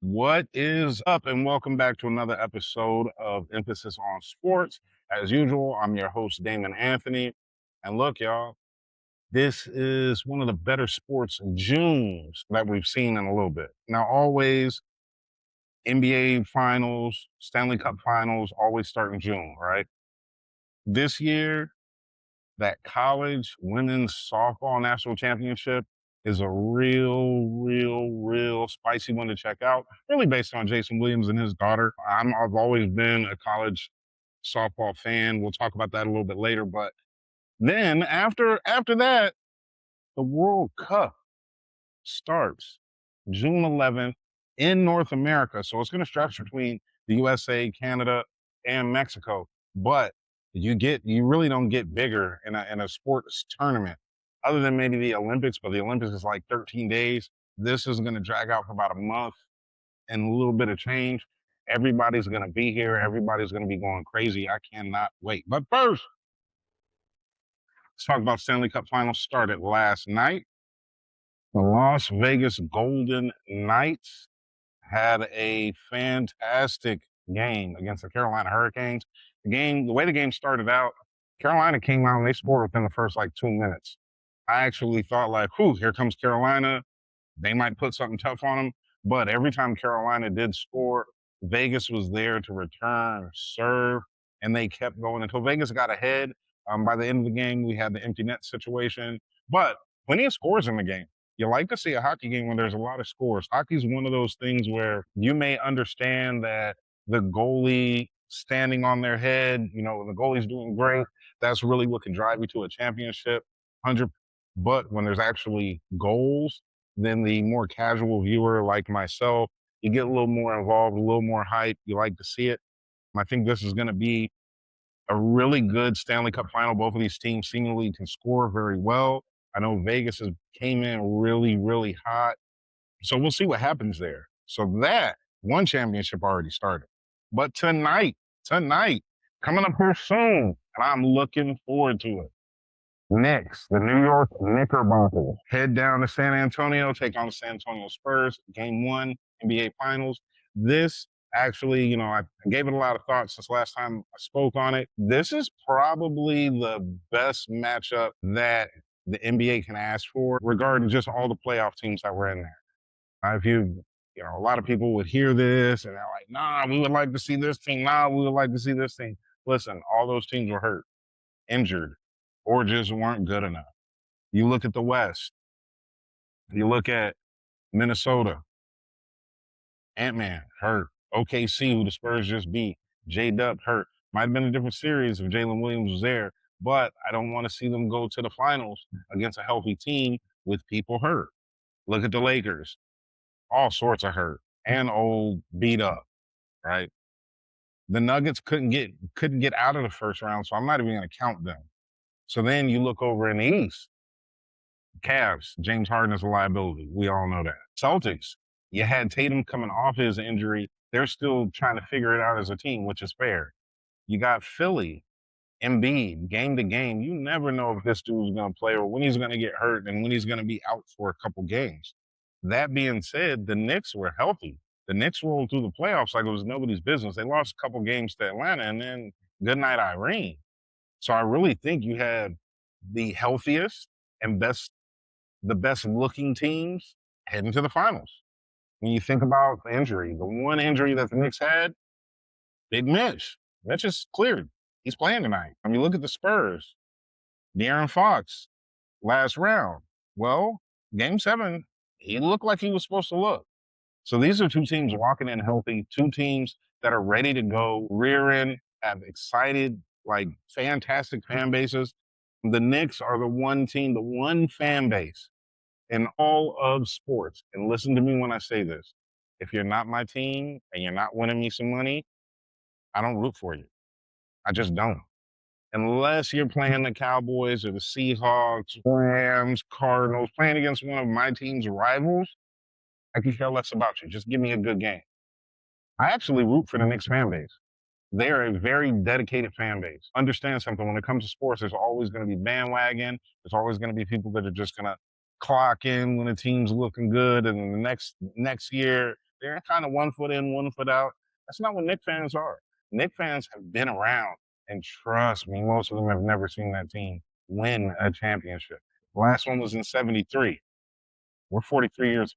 What is up, and welcome back to another episode of Emphasis on Sports. As usual, I'm your host, Damon Anthony. And look, y'all, this is one of the better sports Junes that we've seen in a little bit. Now, always NBA finals, Stanley Cup finals always start in June, right? This year, that college women's softball national championship is a real spicy one to check out. Really based on Jason Williams and his daughter. I've always been a college softball fan. We'll talk about that a little bit later. But then after that, the World Cup starts June 11th in North America. So it's going to stretch between the USA, Canada, and Mexico. But you really don't get bigger in a sports tournament other than maybe the Olympics, but the Olympics is like 13 days. This is going to drag out for about a month and a little bit of change. Everybody's going to be here. Everybody's going to be going crazy. I cannot wait. But first, let's talk about Stanley Cup Finals started last night. The Las Vegas Golden Knights had a fantastic game against the Carolina Hurricanes. The way the game started out, Carolina came out and they scored within the first like 2 minutes. I actually thought like, here comes Carolina. They might put something tough on them. But every time Carolina did score, Vegas was there to return, serve, and they kept going until Vegas got ahead. By the end of the game, we had the empty net situation. But plenty of scores in the game. You like to see a hockey game when there's a lot of scores. Hockey's one of those things where you may understand that the goalie standing on their head, the goalie's doing great. That's really what can drive you to a championship. 100. But when there's actually goals, then the more casual viewer like myself, you get a little more involved, a little more hype. You like to see it. I think this is going to be a really good Stanley Cup final. Both of these teams seemingly can score very well. I know Vegas came in really hot. So we'll see what happens there. So that one championship already started. But tonight, coming up here soon, and I'm looking forward to it. Knicks, the New York Knickerbockers, head down to San Antonio, take on the San Antonio Spurs, game 1, NBA Finals. This actually, I gave it a lot of thought since last time I spoke on it. This is probably the best matchup that the NBA can ask for regarding just all the playoff teams that were in there. If a lot of people would hear this and they're like, nah, we would like to see this team. Nah, we would like to see this team. Listen, all those teams were hurt, injured, or just weren't good enough. You look at the West. You look at Minnesota. Ant-Man hurt. OKC, who the Spurs just beat. J-Dub hurt. Might have been a different series if Jalen Williams was there, but I don't want to see them go to the finals against a healthy team with people hurt. Look at the Lakers. All sorts of hurt and old, beat up, right? The Nuggets couldn't get out of the first round, so I'm not even going to count them. So then you look over in the East. Cavs, James Harden is a liability. We all know that. Celtics, you had Tatum coming off his injury. They're still trying to figure it out as a team, which is fair. You got Philly, Embiid, game to game. You never know if this dude's going to play or when he's going to get hurt and when he's going to be out for a couple games. That being said, the Knicks were healthy. The Knicks rolled through the playoffs like it was nobody's business. They lost a couple games to Atlanta and then good night, Irene. So I really think you had the healthiest and the best looking teams heading to the finals. When you think about the injury, the one injury that the Knicks had, Big Mitch. Mitch is cleared. He's playing tonight. I mean, look at the Spurs. De'Aaron Fox, last round. Well, game 7, he looked like he was supposed to look. So these are two teams walking in healthy, two teams that are ready to go, rearing, have excited, like fantastic fan bases. The Knicks are the one team, the one fan base in all of sports. And listen to me when I say this. If you're not my team and you're not winning me some money, I don't root for you. I just don't. Unless you're playing the Cowboys or the Seahawks, Rams, Cardinals, playing against one of my team's rivals, I can care less about you. Just give me a good game. I actually root for the Knicks fan base. They are a very dedicated fan base. Understand something, when it comes to sports, there's always going to be bandwagon. There's always going to be people that are just going to clock in when the team's looking good, and then the next year They're kind of 1 foot in, 1 foot out. That's not what Knicks fans are. Knicks fans have been around, and trust me, most of them have never seen that team win a championship. The last one was in '73. We're 43 years,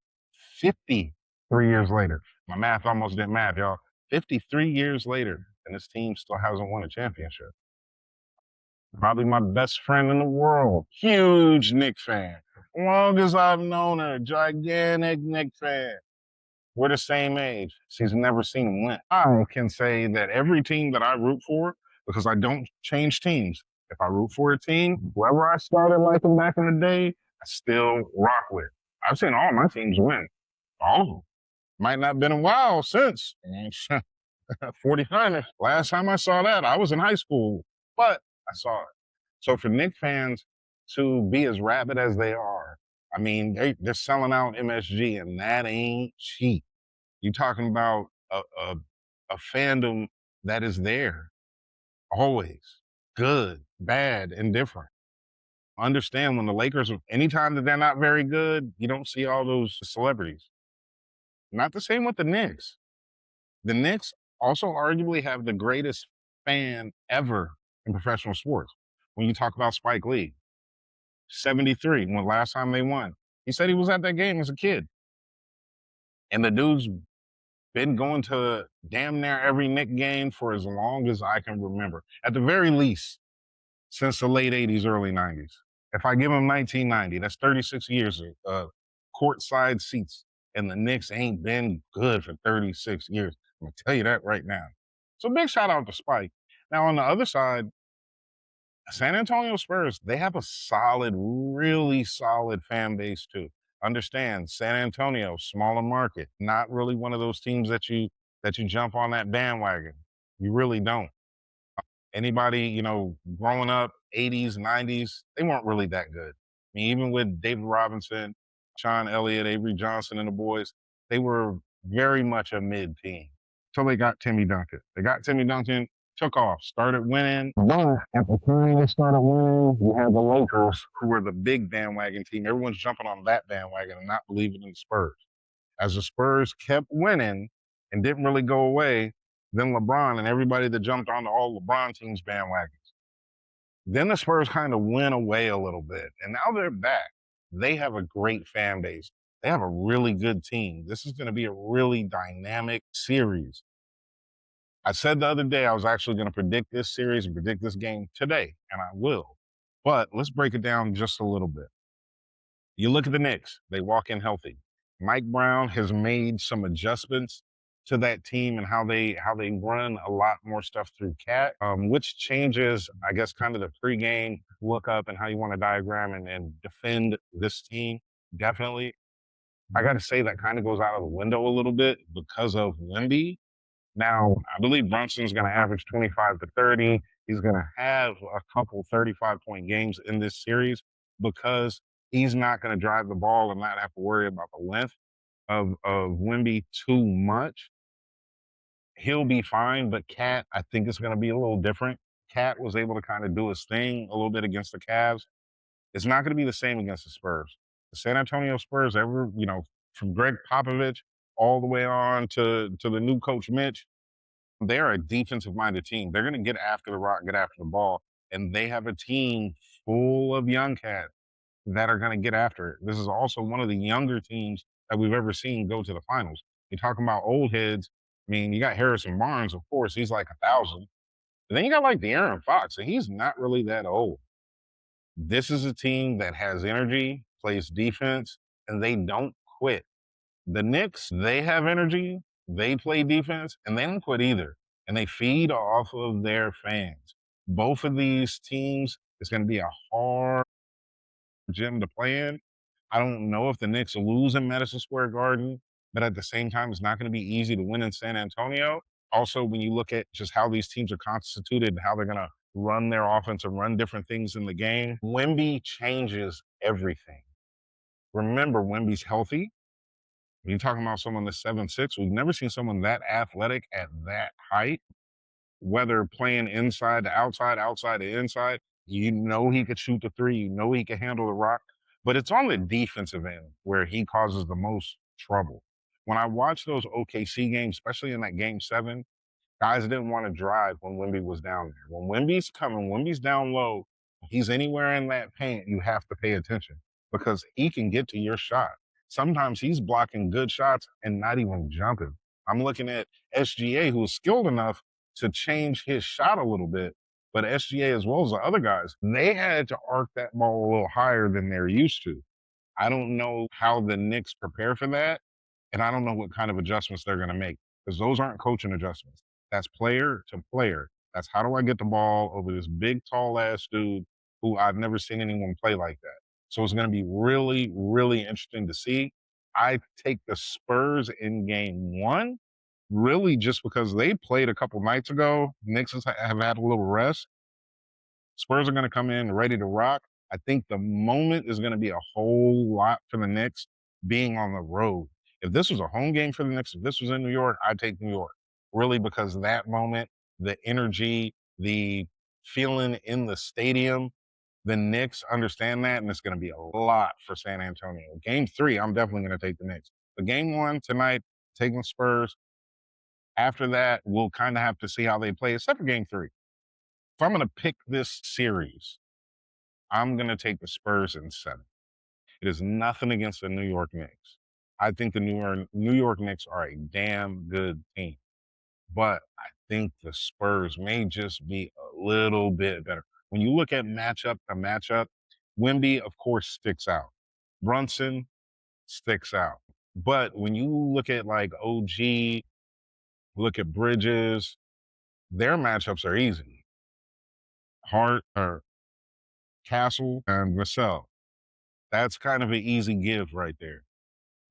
53 years later. My math almost didn't math, y'all. 53 years later, and this team still hasn't won a championship. Probably my best friend in the world, huge Knicks fan. Long as I've known her, gigantic Knicks fan. We're the same age. She's never seen him win. I can say that every team that I root for, because I don't change teams. If I root for a team, whoever I started liking back in the day, I still rock with. I've seen all my teams win. All of them. Might not have been a while since 49ers. Last time I saw that, I was in high school, but I saw it. So for Knicks fans to be as rabid as they are, I mean, they're selling out MSG, and that ain't cheap. You're talking about a fandom that is there always, good, bad, and different. Understand when the Lakers, anytime that they're not very good, you don't see all those celebrities. Not the same with the Knicks. The Knicks also arguably have the greatest fan ever in professional sports. When you talk about Spike Lee, 73, when last time they won, he said he was at that game as a kid. And the dude's been going to damn near every Knick game for as long as I can remember. At the very least, since the late 80s, early 90s. If I give him 1990, that's 36 years of courtside seats. And the Knicks ain't been good for 36 years. I'm going to tell you that right now. So big shout out to Spike. Now, on the other side, San Antonio Spurs, they have a solid, really solid fan base too. Understand, San Antonio, smaller market, not really one of those teams that you jump on that bandwagon. You really don't. Anybody, growing up, 80s, 90s, they weren't really that good. I mean, even with David Robinson, Sean Elliott, Avery Johnson, and the boys, they were very much a mid team. Till they got Timmy Duncan. They got Timmy Duncan, took off, started winning. But at the time they started winning, you had the Lakers, who were the big bandwagon team. Everyone's jumping on that bandwagon and not believing in the Spurs. As the Spurs kept winning and didn't really go away, then LeBron and everybody that jumped onto all LeBron teams' bandwagons. Then the Spurs kind of went away a little bit, and now they're back. They have a great fan base. They have a really good team. This is going to be a really dynamic series. I said the other day I was actually going to predict this series and predict this game today, and I will. But let's break it down just a little bit. You look at the Knicks, they walk in healthy. Mike Brown has made some adjustments to that team and how they run a lot more stuff through Cat, which changes, I guess, kind of the pregame look up and how you want to diagram and defend this team. Definitely. I got to say that kind of goes out of the window a little bit because of Wemby. Now, I believe Brunson's going to average 25 to 30. He's going to have a couple 35-point games in this series because he's not going to drive the ball and not have to worry about the length of Wemby too much. He'll be fine, but Cat, I think it's going to be a little different. Cat was able to kind of do his thing a little bit against the Cavs. It's not going to be the same against the Spurs. The San Antonio Spurs, from Greg Popovich all the way on to the new coach Mitch, they're a defensive-minded team. They're going to get after the rock, get after the ball, and they have a team full of young cats that are going to get after it. This is also one of the younger teams that we've ever seen go to the finals. You're talking about old heads. I mean, you got Harrison Barnes, of course. He's like 1,000. But then you got like De'Aaron Fox, and he's not really that old. This is a team that has energy, plays defense, and they don't quit. The Knicks, they have energy, they play defense, and they don't quit either. And they feed off of their fans. Both of these teams, it's going to be a hard gym to play in. I don't know if the Knicks lose in Madison Square Garden, but at the same time, it's not going to be easy to win in San Antonio. Also, when you look at just how these teams are constituted and how they're going to run their offense and run different things in the game, Wemby changes everything. Remember, Wemby's healthy. When you're talking about someone that's 7'6", we've never seen someone that athletic at that height, whether playing inside to outside, outside to inside. You know he could shoot the three. You know he can handle the rock. But it's on the defensive end where he causes the most trouble. When I watched those OKC games, especially in that game 7, guys didn't want to drive when Wemby was down there. When Wemby's coming, Wemby's down low, he's anywhere in that paint, you have to pay attention because he can get to your shot. Sometimes he's blocking good shots and not even jumping. I'm looking at SGA, who is skilled enough to change his shot a little bit, but SGA, as well as the other guys, they had to arc that ball a little higher than they're used to. I don't know how the Knicks prepare for that, and I don't know what kind of adjustments they're going to make because those aren't coaching adjustments. That's player to player. That's how do I get the ball over this big, tall ass dude who I've never seen anyone play like that. So it's going to be really, really interesting to see. I take the Spurs in game 1, really just because they played a couple nights ago. Knicks have had a little rest. Spurs are going to come in ready to rock. I think the moment is going to be a whole lot for the Knicks being on the road. If this was a home game for the Knicks, if this was in New York, I'd take New York. Really, because that moment, the energy, the feeling in the stadium, the Knicks understand that, and it's going to be a lot for San Antonio. Game 3, I'm definitely going to take the Knicks. But game 1 tonight, taking Spurs. After that, we'll kind of have to see how they play, except for game 3. If I'm going to pick this series, I'm going to take the Spurs in 7. It is nothing against the New York Knicks. I think the New York Knicks are a damn good team, but I think the Spurs may just be a little bit better. When you look at matchup to matchup, Wemby, of course, sticks out. Brunson sticks out. But when you look at like OG, look at Bridges, their matchups are easy. Hart or Castle and Vassell. That's kind of an easy give right there.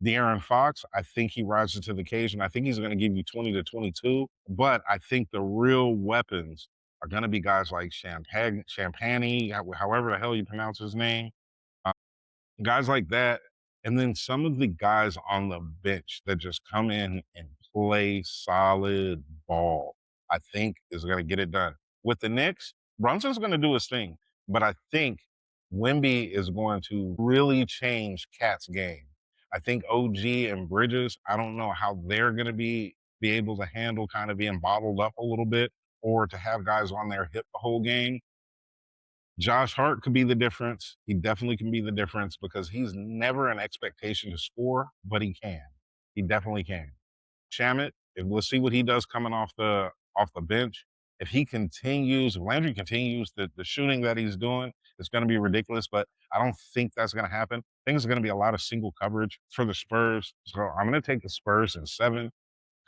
De'Aaron Fox, I think he rises to the occasion. I think he's going to give you 20 to 22, but I think the real weapons are going to be guys like Champagny, however the hell you pronounce his name, guys like that. And then some of the guys on the bench that just come in and play solid ball, I think is going to get it done. With the Knicks, Brunson's going to do his thing, but I think Wemby is going to really change Cat's game. I think OG and Bridges, I don't know how they're going to be able to handle kind of being bottled up a little bit or to have guys on their hip the whole game. Josh Hart could be the difference. He definitely can be the difference because he's never an expectation to score, but he can. He definitely can. Shamit, we'll see what he does coming off the bench. If he continues, if Landry continues the shooting that he's doing, it's going to be ridiculous. But I don't think that's going to happen. I think it's going to be a lot of single coverage for the Spurs. So I'm going to take the Spurs in 7.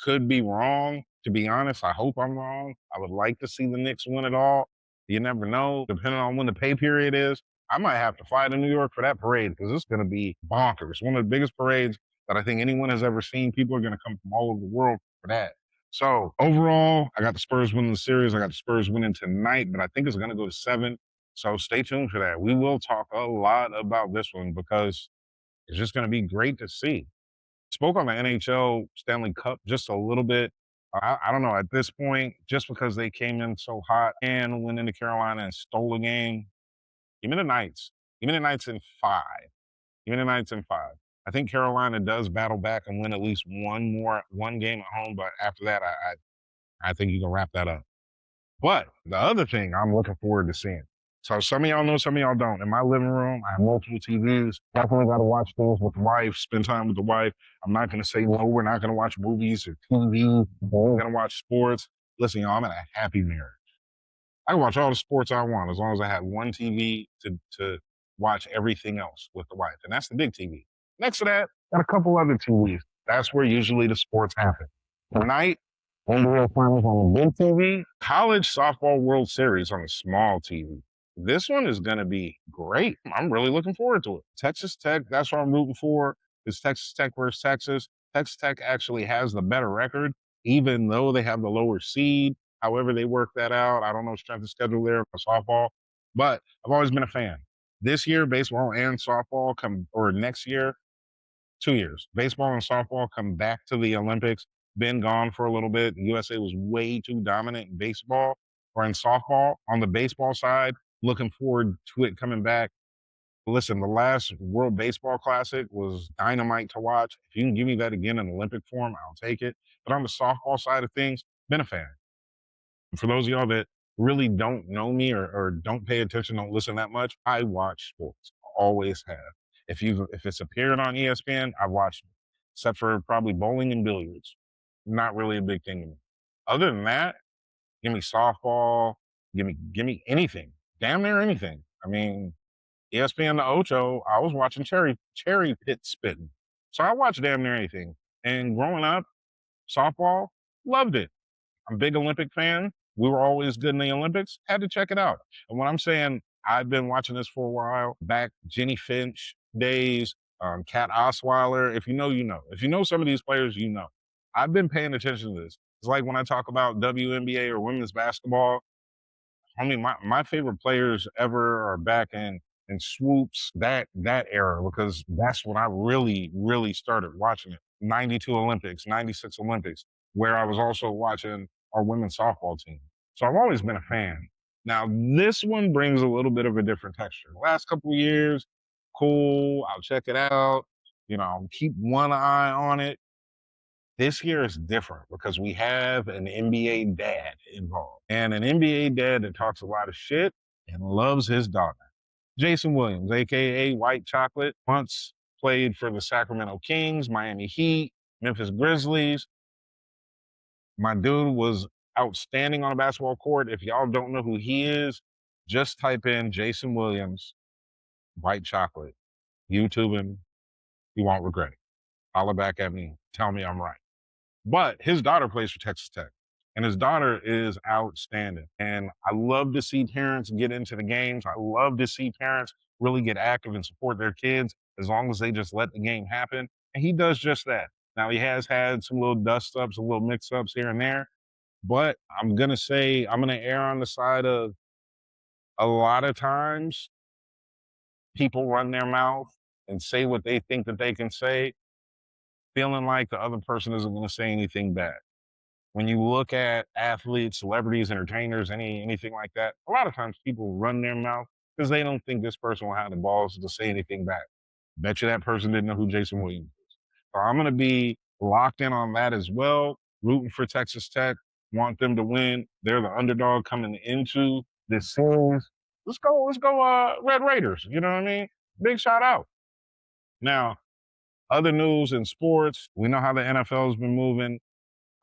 Could be wrong. To be honest, I hope I'm wrong. I would like to see the Knicks win it all. You never know. Depending on when the pay period is, I might have to fly to New York for that parade because it's going to be bonkers. One of the biggest parades that I think anyone has ever seen. People are going to come from all over the world for that. So overall, I got the Spurs winning the series. I got the Spurs winning tonight, but I think it's going to go to 7. So stay tuned for that. We will talk a lot about this one because it's just going to be great to see. Spoke on the NHL Stanley Cup just a little bit. I don't know at this point, just because they came in so hot and went into Carolina and stole a game. Give me the Knights. Give me the Knights in 5. Give me the Knights in 5. I think Carolina does battle back and win at least one game at home, but after that, I think you can wrap that up. But the other thing I'm looking forward to seeing. So some of y'all know, some of y'all don't. In my living room, I have multiple TVs. Definitely got to watch things with the wife, spend time with the wife. I'm not going to say, no, we're not going to watch movies or TV. We're going to watch sports. Listen, y'all, I'm in a happy marriage. I can watch all the sports I want as long as I have one TV to watch everything else with the wife. And that's the big TV. Next to that, got a couple other TVs. That's where usually the sports happen. Tonight, NBA Finals on the big TV, College Softball World Series on the small TV. This one is going to be great. I'm really looking forward to it. Texas Tech, that's what I'm rooting for. It's Texas Tech versus Texas. Texas Tech actually has the better record, even though they have the lower seed. However they work that out, I don't know strength of schedule there for softball, but I've always been a fan. This year, baseball and softball or next year, 2 years, baseball and softball come back to the Olympics. Been gone for a little bit. The USA was way too dominant in baseball or in softball. On the baseball side, looking forward to it coming back. Listen, the last World Baseball Classic was dynamite to watch. If you can give me that again in Olympic form, I'll take it. But on the softball side of things, been a fan. For those of y'all that really don't know me or don't pay attention, don't listen that much, I watch sports. Always have. If it's appeared on ESPN, I've watched it. Except for probably bowling and billiards. Not really a big thing to me. Other than that, give me softball, give me anything. Damn near anything. I mean, ESPN the Ocho, I was watching cherry pit spitting. So I watched damn near anything. And growing up, softball, loved it. I'm a big Olympic fan. We were always good in the Olympics. Had to check it out. And when I'm saying I've been watching this for a while, back Jenny Finch days, Kat Osweiler. If you know, you know. If you know some of these players, you know. I've been paying attention to this. It's like when I talk about WNBA or women's basketball. I mean, my favorite players ever are back in swoops that era because that's when I really started watching it. 92 Olympics, 96 Olympics, where I was also watching our women's softball team. So I've always been a fan. Now this one brings a little bit of a different texture. Last couple of years, cool. I'll check it out. I'll keep one eye on it. This year is different because we have an NBA dad involved and an NBA dad that talks a lot of shit and loves his daughter. Jason Williams, aka White Chocolate, once played for the Sacramento Kings, Miami Heat, Memphis Grizzlies. My dude was outstanding on a basketball court. If y'all don't know who he is, just type in Jason Williams, White Chocolate, YouTube him. You won't regret it. Holler back at me. Tell me I'm right. But his daughter plays for Texas Tech, and his daughter is outstanding. And I love to see parents get into the games. I love to see parents really get active and support their kids as long as they just let the game happen. And he does just that. Now, he has had some little dust ups, a little mix ups here and there, but I'm going to say I'm going to err on the side of a lot of times people run their mouth and say what they think that they can say, feeling like the other person isn't going to say anything bad. When you look at athletes, celebrities, entertainers, anything like that, a lot of times people run their mouth because they don't think this person will have the balls to say anything back. Bet you that person didn't know who Jason Williams is. So I'm going to be locked in on that as well, rooting for Texas Tech, want them to win. They're the underdog coming into this series. Let's go, Red Raiders. You know what I mean? Big shout out. Now, other news in sports, we know how the NFL has been moving.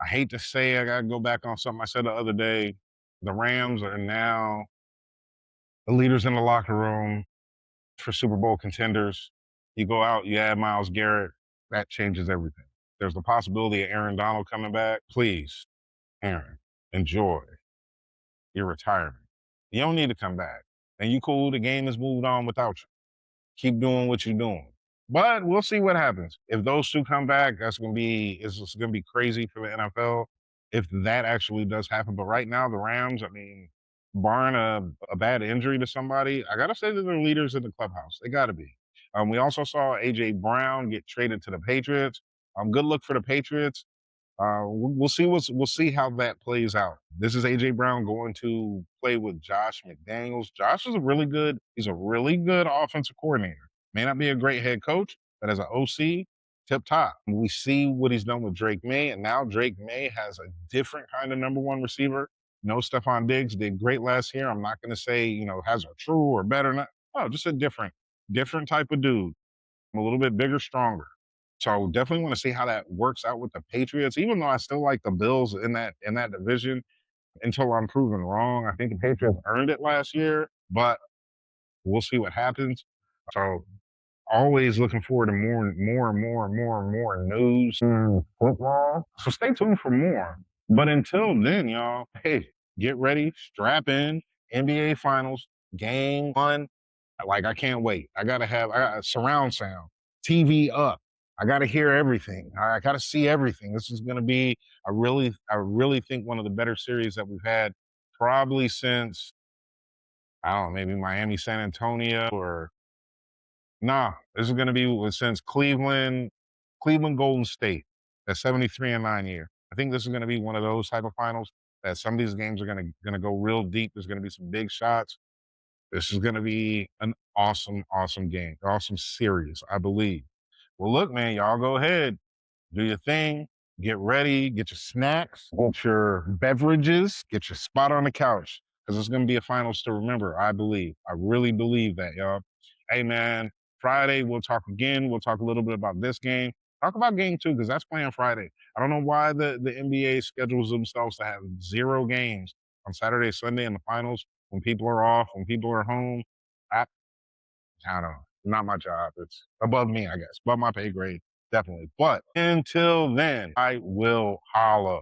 I hate to say I gotta go back on something I said the other day. The Rams are now the leaders in the locker room for Super Bowl contenders. You go out, you add Myles Garrett, that changes everything. There's the possibility of Aaron Donald coming back. Please, Aaron, enjoy your retirement. You don't need to come back. And you cool, the game has moved on without you. Keep doing what you're doing. But we'll see what happens. If those two come back, it's gonna be crazy for the NFL if that actually does happen. But right now, the Rams, I mean, barring a bad injury to somebody, I gotta say that they're leaders in the clubhouse. They gotta be. We also saw AJ Brown get traded to the Patriots. Good look for the Patriots. We'll see how that plays out. This is AJ Brown going to play with Josh McDaniels. Josh is he's a really good offensive coordinator. May not be a great head coach, but as an OC, tip top. We see what he's done with Drake May, and now Drake May has a different kind of number one receiver. No, Stephon Diggs did great last year. I'm not going to say, has a true or better. Not, no, just a different type of dude. A little bit bigger, stronger. So definitely want to see how that works out with the Patriots. Even though I still like the Bills in that division, until I'm proven wrong. I think the Patriots earned it last year, but we'll see what happens. So always looking forward to more news in football. So stay tuned for more. But until then, y'all, hey, get ready, strap in, NBA Finals, game one. Like, I can't wait. I got a surround sound, TV up. I got to hear everything. I got to see everything. This is going to be, I really think one of the better series that we've had probably since, I don't know, maybe Miami, San Antonio, or nah, this is going to be since Cleveland, Golden State, that 73-9 year. I think this is going to be one of those type of finals that some of these games are going to go real deep. There's going to be some big shots. This is going to be an awesome, awesome game, awesome series, I believe. Well, look, man, y'all go ahead, do your thing, get ready, get your snacks, get your beverages, get your spot on the couch, because it's going to be a finals to remember, I believe. I really believe that, y'all. Hey, man, Friday, we'll talk again. We'll talk a little bit about this game. Talk about game two, because that's playing Friday. I don't know why the NBA schedules themselves to have 0 games on Saturday, Sunday in the finals when people are off, when people are home. I, I don't know. Not my job. It's above me, I guess. Above my pay grade, definitely. But until then, I will holla.